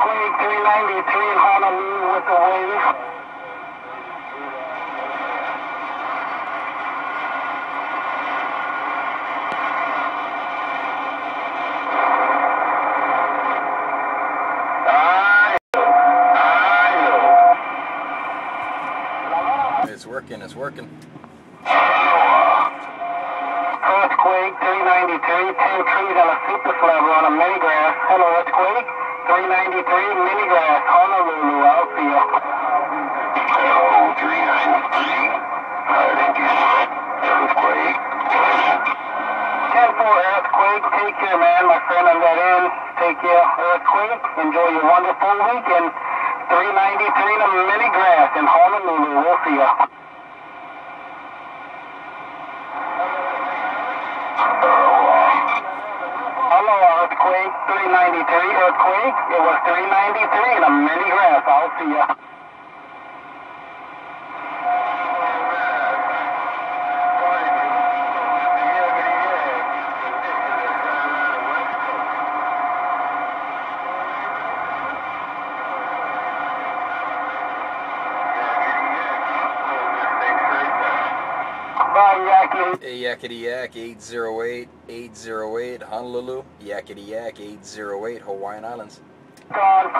EarthQuake 393 in Honolulu with the wave. It's working. EarthQuake 393, 10 trees on a super slabber on a mini grass. Hello, EarthQuake 393, mini grass, Honolulu, I'll see you. Hello, 393. Thank you, EarthQuake. 10-4 EarthQuake, take care, man. My friend on that end, take care, EarthQuake. Enjoy your wonderful weekend. 393 in a mini grass in Honolulu, we'll see you. Hello, EarthQuake 393, EarthQuake. It was 393 in a mini grass. I'll see ya. Bye, Yakety. Hey, YakatyYak 808 Honolulu, YakatyYak 808 Hawaiian Islands. Gone.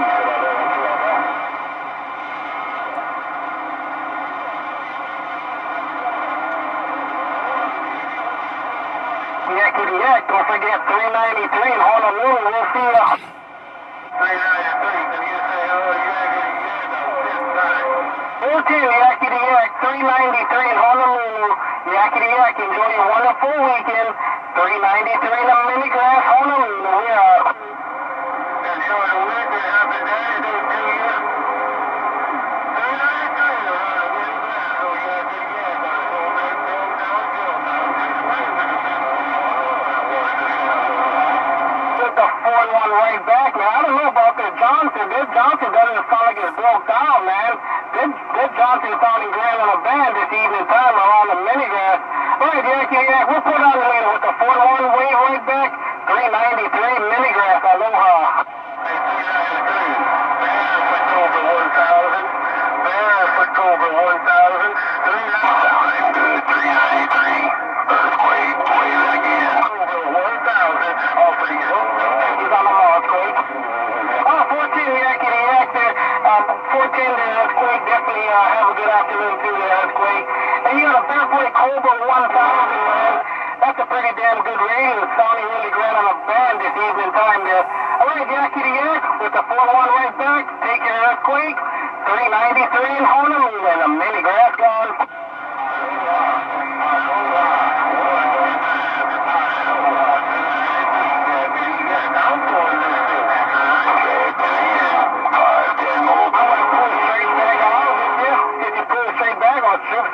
YakatyYak, don't forget 393 in Honolulu, we'll see ya. 393, can you say hello, YakatyYak? 14 YakatyYak 393 in Honolulu. YakatyYak, enjoy your wonderful weekend. 393 in a mini grass, Honolulu, we are. Enjoy the weekend, happy day, those 2 years. 393, Put the 4-1 right back, man. I don't know about this Johnson. This Johnson doesn't sound like it's broke down, man. This Johnson sounding grand on a band this evening time around the mini grass. All right, YakatyYak, we'll put on later with the 4-1 wave right back. 393 mini grass, aloha. October 1000. 393. Good. 393. EarthQuake. Play that again. October 1000. Off of these. He's on the EarthQuake. 14 YakatyYak there. 14 to EarthQuake. Definitely have a good afternoon to the EarthQuake. And you got a Barefoot Cobra 1000, man. That's a pretty damn good radio. It's sounding really grand on a band this evening time there. All right, YakatyYak with the 4-1 right back. Take your EarthQuake. 393 in Honolulu and a mini grass gone.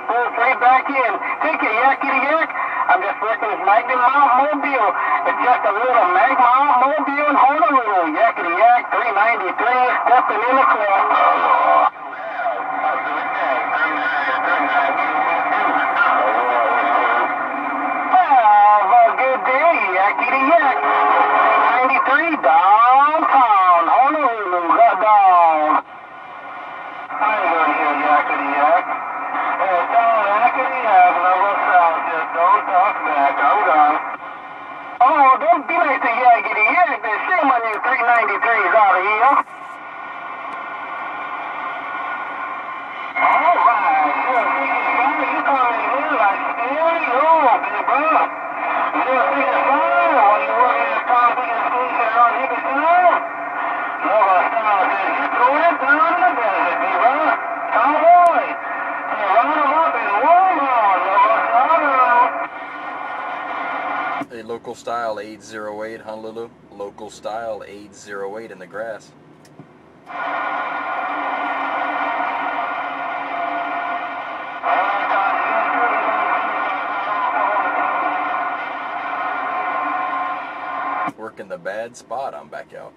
Pull straight back in. Take it, YakatyYak. I'm just working this Magnum Mobile. It's just a little Magnum Mobile in Honolulu. YakatyYak 393, stepping in the club. Have a good day, YakatyYak. 393 downtown Honolulu. Got down. How you doing here, YakatyYak? YakatyYak, LocalStyle, just don't talk back, I'm gone. Oh, don't be like the YakatyYak, the shame on you 393s out of here. Alright, sure, you coming in like stereo, big bro. You're big fine while you working in the car, big station on Hickey Town. LocalStyle says you throw it down in the desert, big bro. Cowboy. Hey, LocalStyle 808 Honolulu, LocalStyle 808 in the grass. Working the bad spot, I'm back out.